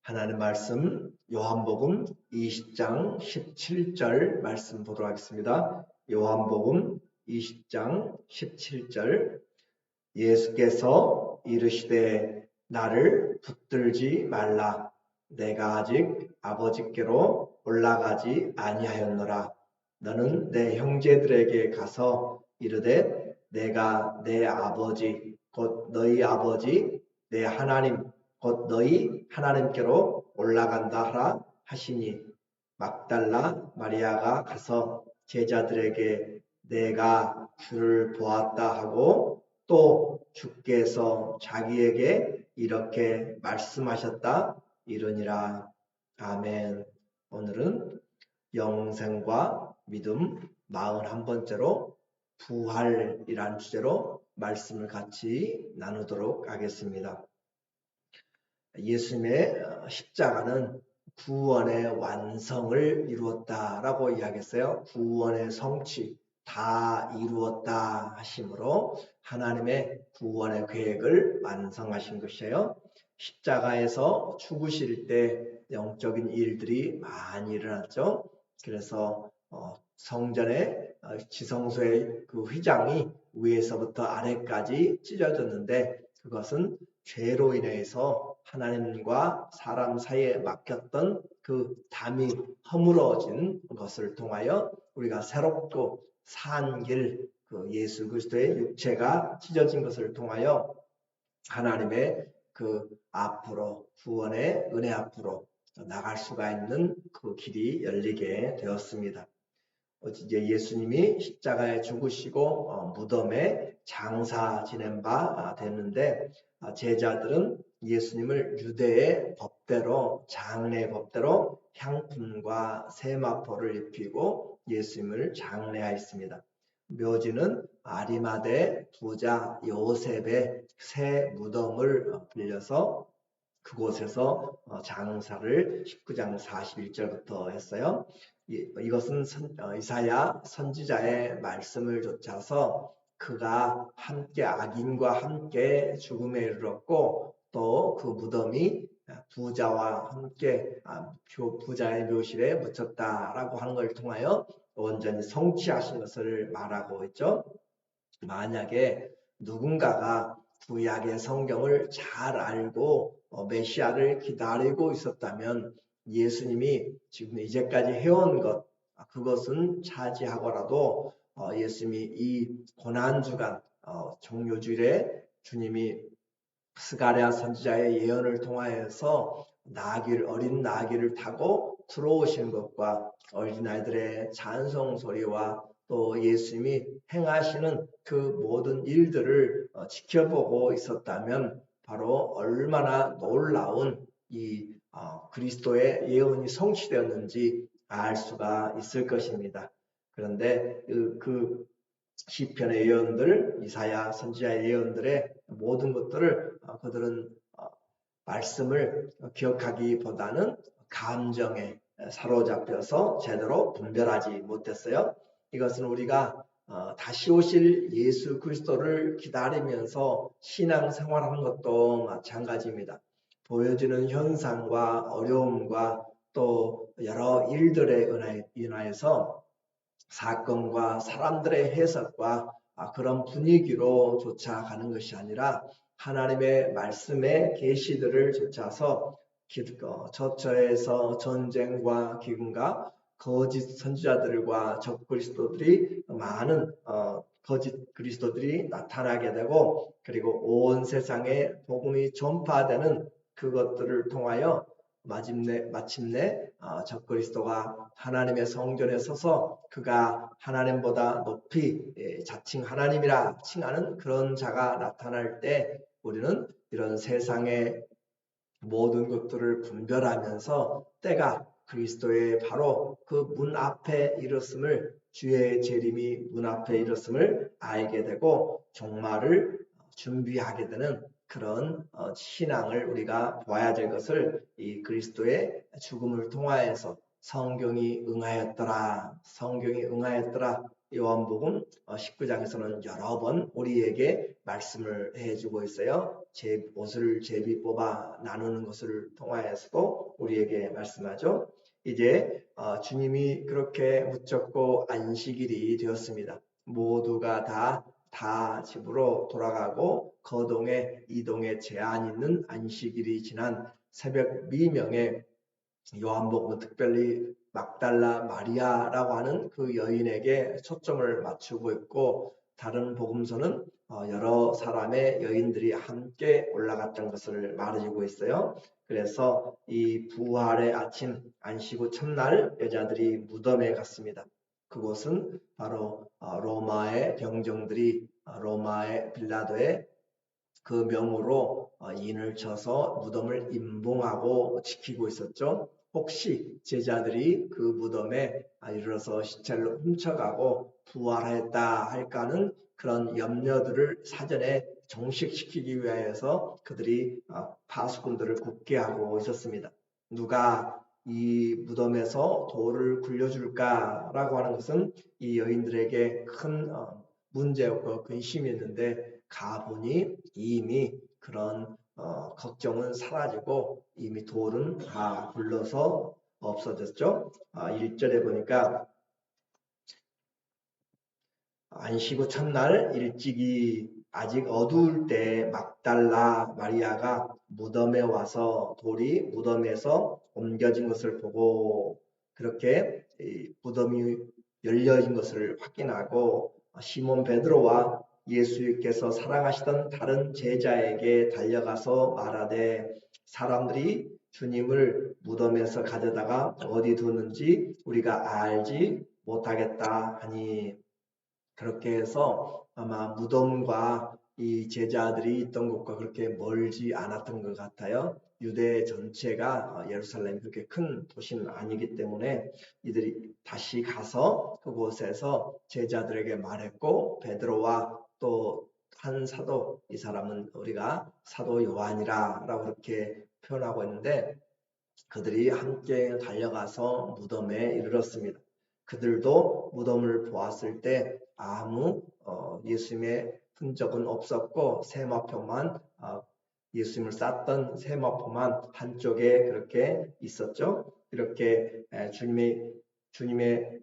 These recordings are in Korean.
하나님 말씀 요한복음 20장 17절 말씀 보도록 하겠습니다. 요한복음 20장 17절 예수께서 이르시되 나를 붙들지 말라. 내가 아직 아버지께로 올라가지 아니하였노라. 너는 내 형제들에게 가서 이르되 내가 내 아버지 곧 너희 아버지 내 하나님 곧 너희 하나님께로 올라간다 하라 하시니 막달라 마리아가 가서 제자들에게 내가 주를 보았다 하고 또 주께서 자기에게 이렇게 말씀하셨다 이르니라. 아멘. 오늘은 영생과 믿음 41번째로 부활이라는 주제로 말씀을 같이 나누도록 하겠습니다. 예수님의 십자가는 구원의 완성을 이루었다라고 이야기했어요. 구원의 성취, 다 이루었다 하심으로 하나님의 구원의 계획을 완성하신 것이에요. 십자가에서 죽으실 때 영적인 일들이 많이 일어났죠. 그래서 성전의 지성소의 그 휘장이 위에서부터 아래까지 찢어졌는데 그것은 죄로 인해서 하나님과 사람 사이에 막혔던 그 담이 허물어진 것을 통하여 우리가 새롭고 산 길, 그 예수 그리스도의 육체가 찢어진 것을 통하여 하나님의 그 앞으로 구원의 은혜 앞으로 나갈 수가 있는 그 길이 열리게 되었습니다. 이제 예수님이 십자가에 죽으시고 무덤에 장사 지낸 바 됐는데 제자들은 예수님을 유대의 법대로 장례 법대로 향품과 세마포를 입히고 예수님을 장례하였습니다. 묘지는 아리마대 부자 요셉의 새 무덤을 빌려서 그곳에서 장사를 19장 41절부터 했어요. 이것은 이사야 선지자의 말씀을 쫓아서 그가 함께 악인과 함께 죽음에 이르렀고 또 그 무덤이 부자와 함께 부자의 묘실에 묻혔다라고 하는 걸 통하여 온전히 성취하신 것을 말하고 있죠. 만약에 누군가가 구약의 성경을 잘 알고 메시아를 기다리고 있었다면 예수님이 지금 이제까지 해온 것 그것은 차지하고라도 예수님이 이 고난주간 종료주일에 주님이 스가랴 선지자의 예언을 통하여서 어린 나귀를 타고 들어오신 것과 어린아이들의 찬송 소리와 또 예수님이 행하시는 그 모든 일들을 지켜보고 있었다면 바로 얼마나 놀라운 이 그리스도의 예언이 성취되었는지 알 수가 있을 것입니다. 그런데 그 시편의 예언들, 이사야 선지자의 예언들의 모든 것들을 그들은 말씀을 기억하기보다는 감정에 사로잡혀서 제대로 분별하지 못했어요. 이것은 우리가 다시 오실 예수 그리스도를 기다리면서 신앙생활하는 것도 마찬가지입니다. 보여지는 현상과 어려움과 또 여러 일들에 인하여서 사건과 사람들의 해석과 그런 분위기로 쫓아가는 것이 아니라 하나님의 말씀의 계시들을 쫓아서 처처에서 전쟁과 기근과 거짓 선지자들과 적그리스도들이 많은 거짓 그리스도들이 나타나게 되고 그리고 온 세상에 복음이 전파되는 그것들을 통하여 마침내 적그리스도가 하나님의 성전에 서서 그가 하나님보다 높이 자칭 하나님이라 칭하는 그런 자가 나타날 때 우리는 이런 세상의 모든 것들을 분별하면서 때가 그리스도의 바로 그 문 앞에 이르렀음을 주의 재림이 문 앞에 이르렀음을 알게 되고 종말을 준비하게 되는 그런 신앙을 우리가 보아야 될 것을 이 그리스도의 죽음을 통하여서 성경이 응하였더라 요한복음 19장에서는 여러 번 우리에게 말씀을 해주고 있어요. 옷을 제비 뽑아 나누는 것을 통하여서도 우리에게 말씀하죠. 이제 주님이 그렇게 붙잡고 안식일이 되었습니다. 모두가 다 집으로 돌아가고 거동에 이동에 제한 있는 안식일이 지난 새벽 미명에 요한복음은 특별히 막달라 마리아라고 하는 그 여인에게 초점을 맞추고 있고 다른 복음서는 여러 사람의 여인들이 함께 올라갔던 것을 말해주고 있어요. 그래서 이 부활의 아침 안식 후 첫날 여자들이 무덤에 갔습니다. 그곳은 바로 로마의 병정들이 로마의 빌라도의 그 명으로 인을 쳐서 무덤을 임봉하고 지키고 있었죠. 혹시 제자들이 그 무덤에 이르러서 시체를 훔쳐가고 부활했다 할까는 그런 염려들을 사전에 종식시키기 위하여서 그들이 파수꾼들을 굳게 하고 있었습니다. 누가 이 무덤에서 돌을 굴려줄까라고 하는 것은 이 여인들에게 큰 문제였고 근심이었는데 가보니 이미 그런 걱정은 사라지고 이미 돌은 다 굴러서 없어졌죠. 1절에 보니까 안식 후 첫날 일찍이 아직 어두울 때 막달라 마리아가 무덤에 와서 돌이 무덤에서 옮겨진 것을 보고 그렇게 무덤이 열려진 것을 확인하고 시몬 베드로와 예수께서 사랑하시던 다른 제자에게 달려가서 말하되 사람들이 주님을 무덤에서 가져다가 어디 두는지 우리가 알지 못하겠다 하니 그렇게 해서 아마 무덤과 이 제자들이 있던 곳과 그렇게 멀지 않았던 것 같아요. 유대 전체가 예루살렘이 그렇게 큰 도시는 아니기 때문에 이들이 다시 가서 그곳에서 제자들에게 말했고 베드로와 또 한 사도, 이 사람은 우리가 사도 요한이라 라고 그렇게 표현하고 있는데 그들이 함께 달려가서 무덤에 이르렀습니다. 그들도 무덤을 보았을 때 아무 예수님의 흔적은 없었고 세마포만 예수님을 쌌던 세마포만 한쪽에 그렇게 있었죠. 이렇게 주님의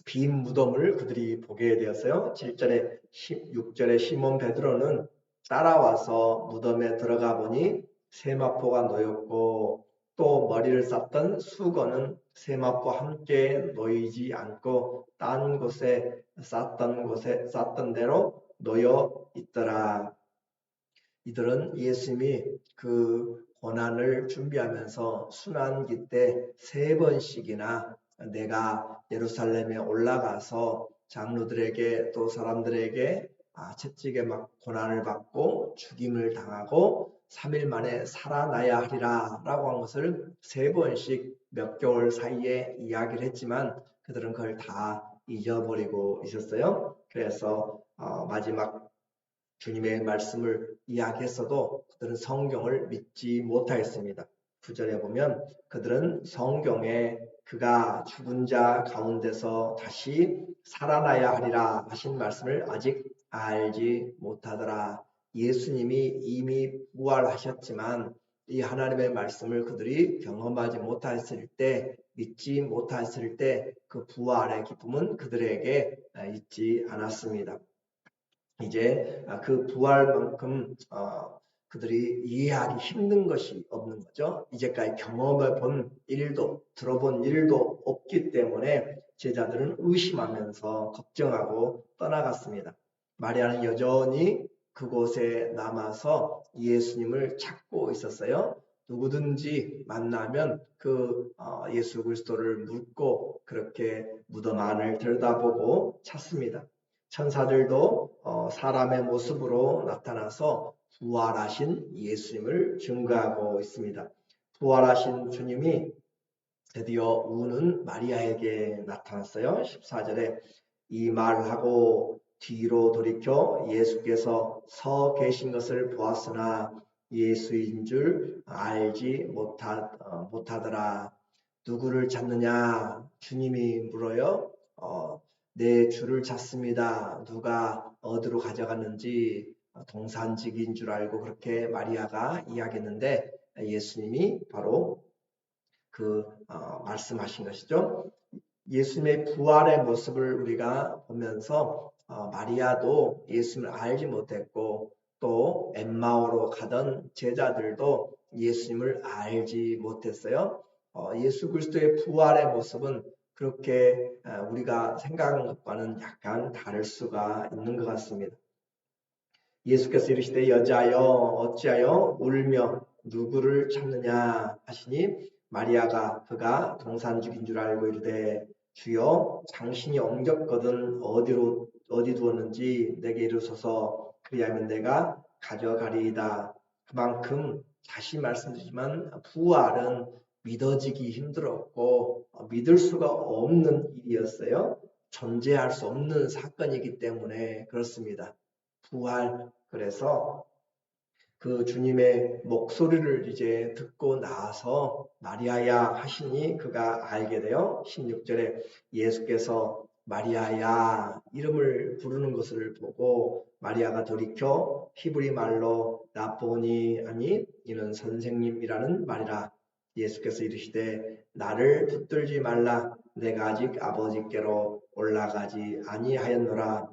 빈 무덤을 그들이 보게 되었어요. 7절에 6절에 시몬 베드로는 따라와서 무덤에 들어가 보니 세마포가 놓였고 또 머리를 쌌던 수건은 세마포와 함께 놓이지 않고 딴 곳에 쌌던 대로 놓여 있더라. 이들은 예수님이 그 고난을 준비하면서 순환기 때 3번씩이나 내가 예루살렘에 올라가서 장로들에게 또 사람들에게 채찍에 막 고난을 받고 죽임을 당하고 3일 만에 살아나야 하리라 라고 한 것을 3번씩 몇 개월 사이에 이야기를 했지만 그들은 그걸 다 잊어버리고 있었어요. 그래서 마지막 주님의 말씀을 이야기했어도 그들은 성경을 믿지 못하였습니다. 9절에 보면 그들은 성경에 그가 죽은 자 가운데서 다시 살아나야 하리라 하신 말씀을 아직 알지 못하더라. 예수님이 이미 부활하셨지만 이 하나님의 말씀을 그들이 경험하지 못했을 때, 믿지 못했을 때 그 부활의 기쁨은 그들에게 있지 않았습니다. 이제 그 부활만큼 그들이 이해하기 힘든 것이 없는 거죠. 이제까지 경험해 본 일도 들어본 일도 없기 때문에 제자들은 의심하면서 걱정하고 떠나갔습니다. 마리아는 여전히 그곳에 남아서 예수님을 찾고 있었어요. 누구든지 만나면 그 예수 그리스도를 묻고 그렇게 무덤 안을 들여다보고 찾습니다. 천사들도 사람의 모습으로 나타나서 부활하신 예수님을 증거하고 있습니다. 부활하신 주님이 드디어 우는 마리아에게 나타났어요. 14절에 이 말하고 뒤로 돌이켜 예수께서 서 계신 것을 보았으나 예수인 줄 알지 못하더라. 누구를 찾느냐? 주님이 물어요. 내 주를 찾습니다. 누가 어디로 가져갔는지 동산직인 줄 알고 그렇게 마리아가 이야기했는데 예수님이 바로 말씀하신 것이죠. 예수님의 부활의 모습을 우리가 보면서 마리아도 예수님을 알지 못했고 또 엠마오로 가던 제자들도 예수님을 알지 못했어요. 예수 그리스도의 부활의 모습은 그렇게 우리가 생각하는 것과는 약간 다를 수가 있는 것 같습니다. 예수께서 이르시되 여자여 어찌하여 울며 누구를 찾느냐 하시니 마리아가 그가 동산죽인 줄 알고 이르되 주여 당신이 옮겼거든 어디 두었는지 내게 이르소서 그리하면 내가 가져가리이다. 그만큼 다시 말씀드리지만 부활은 믿어지기 힘들었고 믿을 수가 없는 일이었어요. 존재할 수 없는 사건이기 때문에 그렇습니다. 부활. 그래서 그 주님의 목소리를 이제 듣고 나서 마리아야 하시니 그가 알게 되어 16절에 예수께서 마리아야 이름을 부르는 것을 보고 마리아가 돌이켜 히브리 말로 라보니 아니 이는 선생님이라는 말이라. 예수께서 이르시되 나를 붙들지 말라 내가 아직 아버지께로 올라가지 아니하였노라.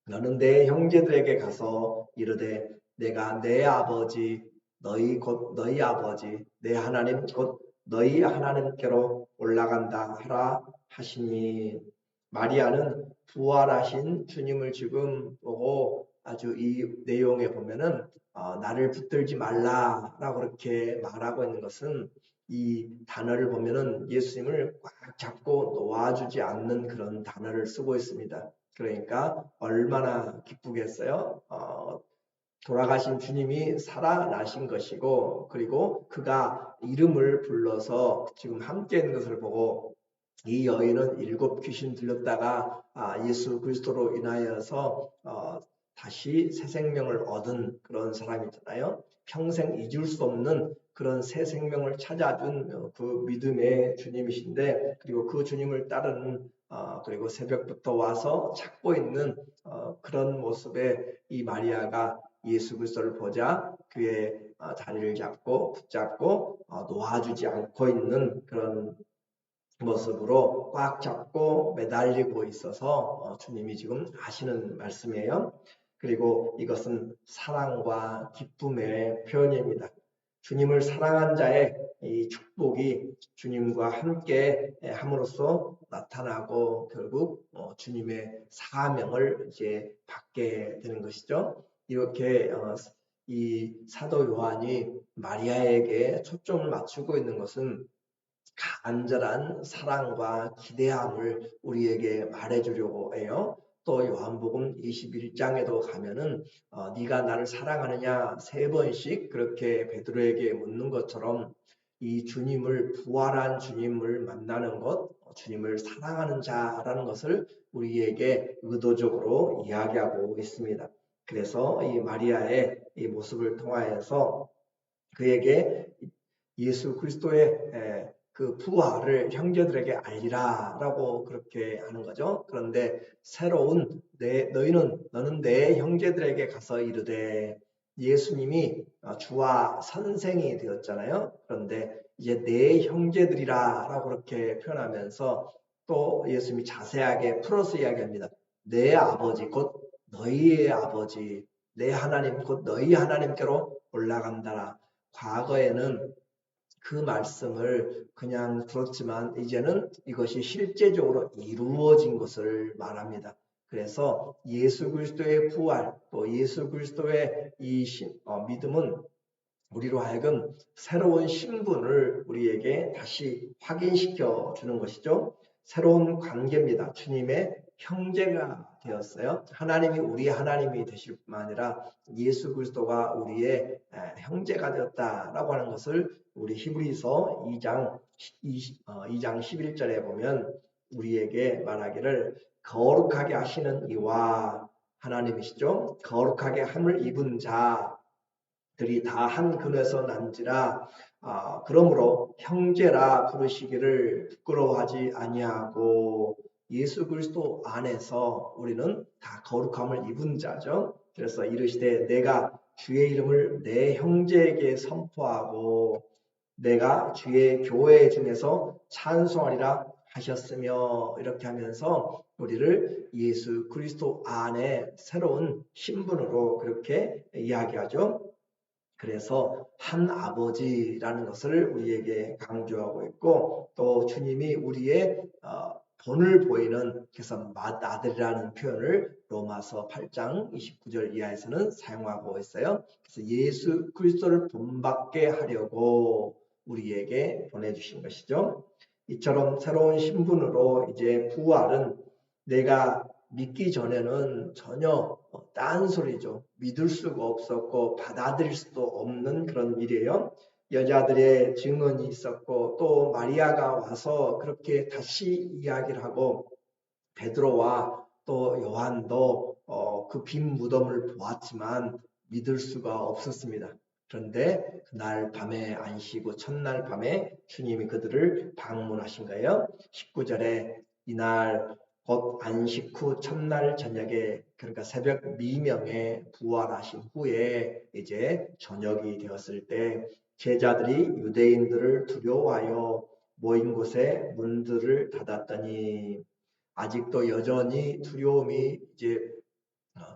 너는 내 형제들에게 가서 이르되 내가 내 아버지 너희 곧 너희 아버지 내 하나님 곧 너희 하나님께로 올라간다 하라 하시니 마리아는 부활하신 주님을 지금 보고 아주 이 내용에 보면은 나를 붙들지 말라라고 그렇게 말하고 있는 것은 이 단어를 보면은 예수님을 꽉 잡고 놓아주지 않는 그런 단어를 쓰고 있습니다. 그러니까 얼마나 기쁘겠어요. 돌아가신 주님이 살아나신 것이고 그리고 그가 이름을 불러서 지금 함께 있는 것을 보고 이 여인은 7 귀신 들렸다가 예수 그리스도로 인하여서 다시 새 생명을 얻은 그런 사람이잖아요. 평생 잊을 수 없는 그런 새 생명을 찾아준 그 믿음의 주님이신데 그리고 그 주님을 따르는 그리고 새벽부터 와서 찾고 있는 그런 모습의 이 마리아가 예수 그리스도를 보자 그의 다리를 잡고 붙잡고 놓아주지 않고 있는 그런 모습으로 꽉 잡고 매달리고 있어서 주님이 지금 하시는 말씀이에요. 그리고 이것은 사랑과 기쁨의 표현입니다. 주님을 사랑한 자의 이 축복이 주님과 함께 함으로써 나타나고 결국 주님의 사명을 이제 받게 되는 것이죠. 이렇게 이 사도 요한이 마리아에게 초점을 맞추고 있는 것은 간절한 사랑과 기대함을 우리에게 말해주려고 해요. 또 요한복음 21장에도 가면은 네가 나를 사랑하느냐 3번씩 그렇게 베드로에게 묻는 것처럼 이 주님을 부활한 주님을 만나는 것, 주님을 사랑하는 자라는 것을 우리에게 의도적으로 이야기하고 있습니다. 그래서 이 마리아의 이 모습을 통하여서 그에게 예수 그리스도의 그 부활을 형제들에게 알리라라고 그렇게 하는 거죠. 그런데 새로운 너는 내 형제들에게 가서 이르되 예수님이 주와 선생이 되었잖아요. 그런데 이제 내 형제들이라라고 그렇게 표현하면서 또 예수님이 자세하게 풀어서 이야기합니다. 내 아버지 곧 너희의 아버지 내 하나님 곧 너희 하나님께로 올라간다라. 과거에는 그 말씀을 그냥 들었지만 이제는 이것이 실제적으로 이루어진 것을 말합니다. 그래서 예수 그리스도의 부활 또 예수 그리스도의 이 믿음은 우리로 하여금 새로운 신분을 우리에게 다시 확인시켜 주는 것이죠. 새로운 관계입니다. 주님의 형제가 되었어요. 하나님이 우리의 하나님이 되실 뿐만 아니라 예수 그리스도가 우리의 형제가 되었다라고 하는 것을 우리 히브리서 2장 11절에 보면 우리에게 말하기를 거룩하게 하시는 이와 하나님이시죠. 거룩하게 함을 입은 자 들이 다 한 근에서 난지라. 그러므로 형제라 부르시기를 부끄러워하지 아니하고 예수 그리스도 안에서 우리는 다 거룩함을 입은 자죠. 그래서 이르시되 내가 주의 이름을 내 형제에게 선포하고 내가 주의 교회 중에서 찬송하리라 하셨으며, 이렇게 하면서 우리를 예수 그리스도 안에 새로운 신분으로 그렇게 이야기하죠. 그래서 한 아버지라는 것을 우리에게 강조하고 있고, 또 주님이 우리의 본을 보이는, 그래서 맏아들이라는 표현을 로마서 8장 29절 이하에서는 사용하고 있어요. 그래서 예수 그리스도를 본받게 하려고 우리에게 보내주신 것이죠. 이처럼 새로운 신분으로 이제 부활은 내가 믿기 전에는 전혀 딴소리죠. 믿을 수가 없었고 받아들일 수도 없는 그런 일이에요. 여자들의 증언이 있었고 또 마리아가 와서 그렇게 다시 이야기를 하고 베드로와 또 요한도 그 빈 무덤을 보았지만 믿을 수가 없었습니다. 그런데 그날 밤에 안 쉬고 첫날 밤에 주님이 그들을 방문하신 거예요. 19절에 이날 곧 안식 후 첫날 저녁에, 그러니까 새벽 미명에 부활하신 후에 이제 저녁이 되었을 때 제자들이 유대인들을 두려워하여 모인 곳에 문들을 닫았더니, 아직도 여전히 두려움이 이제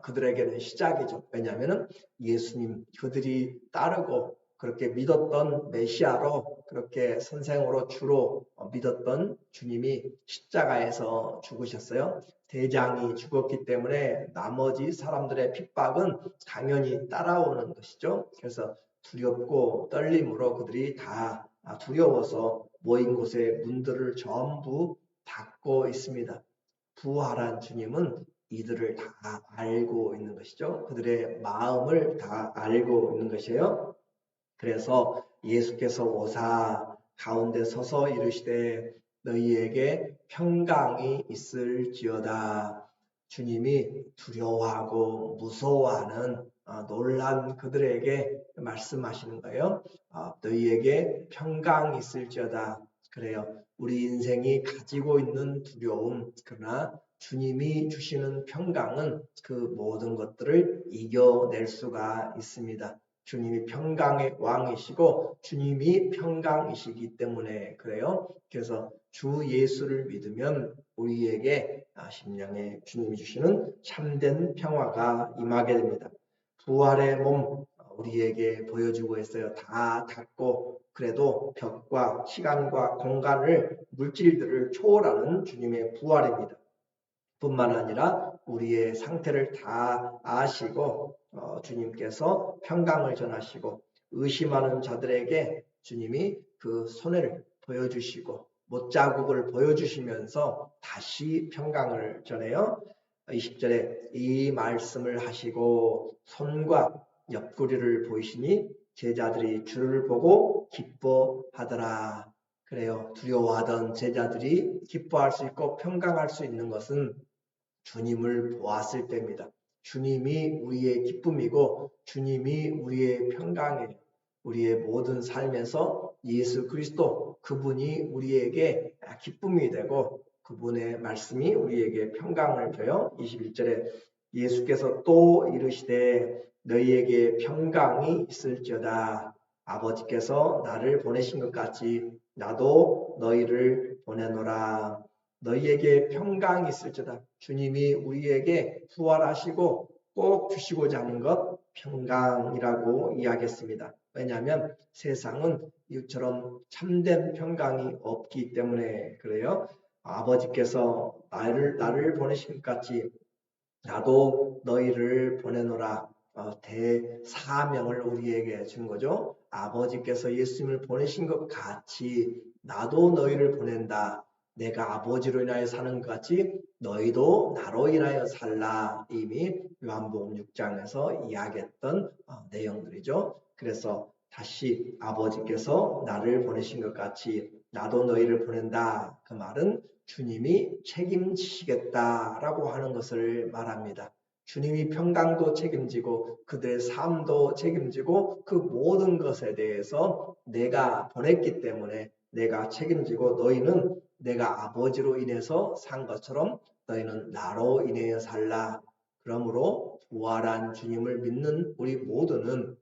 그들에게는 시작이죠. 왜냐하면 예수님, 그들이 따르고 그렇게 믿었던 메시아로, 그렇게 선생으로 주로 믿었던 주님이 십자가에서 죽으셨어요. 대장이 죽었기 때문에 나머지 사람들의 핍박은 당연히 따라오는 것이죠. 그래서 두렵고 떨림으로 그들이 다 두려워서 모인 곳에 문들을 전부 닫고 있습니다. 부활한 주님은 이들을 다 알고 있는 것이죠. 그들의 마음을 다 알고 있는 것이에요. 그래서 예수께서 오사 가운데 서서 이르시되 너희에게 평강이 있을지어다. 주님이 두려워하고 무서워하는 놀란 그들에게 말씀하시는 거예요. 너희에게 평강이 있을지어다. 그래요. 우리 인생이 가지고 있는 두려움, 그러나 주님이 주시는 평강은 그 모든 것들을 이겨낼 수가 있습니다. 주님이 평강의 왕이시고 주님이 평강이시기 때문에 그래요. 그래서 주 예수를 믿으면 우리에게 심령에 주님이 주시는 참된 평화가 임하게 됩니다. 부활의 몸 우리에게 보여주고 있어요. 다 닫고 그래도 벽과 시간과 공간을, 물질들을 초월하는 주님의 부활입니다. 뿐만 아니라 우리의 상태를 다 아시고 주님께서 평강을 전하시고 의심하는 자들에게 주님이 그 손해를 보여주시고 못자국을 보여주시면서 다시 평강을 전해요. 20절에 이 말씀을 하시고 손과 옆구리를 보이시니 제자들이 주를 보고 기뻐하더라. 그래요. 두려워하던 제자들이 기뻐할 수 있고 평강할 수 있는 것은 주님을 보았을 때입니다. 주님이 우리의 기쁨이고 주님이 우리의 평강이에요. 우리의 모든 삶에서 예수 그리스도, 그분이 우리에게 기쁨이 되고 그분의 말씀이 우리에게 평강을 줘요. 21절에 예수께서 또 이르시되 너희에게 평강이 있을지어다. 아버지께서 나를 보내신 것 같이 나도 너희를 보내노라. 너희에게 평강이 있을지어다. 주님이 우리에게 부활하시고 꼭 주시고자 하는 것 평강이라고 이야기했습니다. 왜냐하면 세상은 이처럼 참된 평강이 없기 때문에 그래요. 아버지께서 나를 보내신 것 같이 나도 너희를 보내노라. 대사명을 우리에게 준 거죠. 아버지께서 예수님을 보내신 것 같이 나도 너희를 보낸다. 내가 아버지로 인하여 사는 것 같이 너희도 나로 인하여 살라. 이미 요한복음 6장에서 이야기했던 내용들이죠. 그래서 다시 아버지께서 나를 보내신 것 같이 나도 너희를 보낸다. 그 말은 주님이 책임지시겠다라고 하는 것을 말합니다. 주님이 평강도 책임지고 그들의 삶도 책임지고 그 모든 것에 대해서 내가 보냈기 때문에 내가 책임지고 너희는 내가 아버지로 인해서 산 것처럼 너희는 나로 인하여 살라. 그러므로 부활한 주님을 믿는 우리 모두는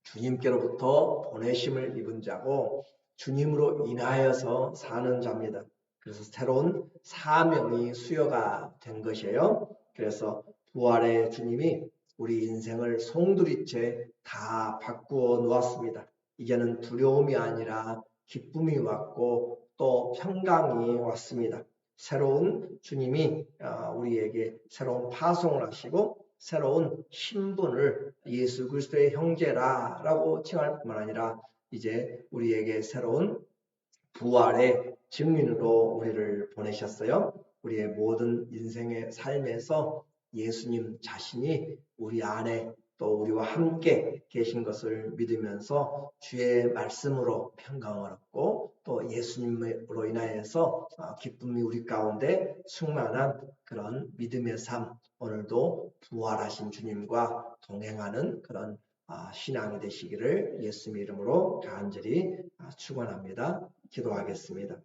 주님께로부터 보내심을 입은 자고 주님으로 인하여서 사는 자입니다. 그래서 새로운 사명이 수여가 된 것이에요. 그래서 부활의 주님이 우리 인생을 송두리째 다 바꾸어 놓았습니다. 이제는 두려움이 아니라 기쁨이 왔고 또 평강이 왔습니다. 새로운 주님이 우리에게 새로운 파송을 하시고 새로운 신분을 예수 그리스도의 형제라라고 칭할 뿐만 아니라 이제 우리에게 새로운 부활의 증인으로 우리를 보내셨어요. 우리의 모든 인생의 삶에서 예수님 자신이 우리 안에 또 우리와 함께 계신 것을 믿으면서 주의 말씀으로 평강을 얻고 또 예수님으로 인하여서 기쁨이 우리 가운데 충만한 그런 믿음의 삶, 오늘도 부활하신 주님과 동행하는 그런 신앙이 되시기를 예수님 이름으로 간절히 축원합니다. 기도하겠습니다.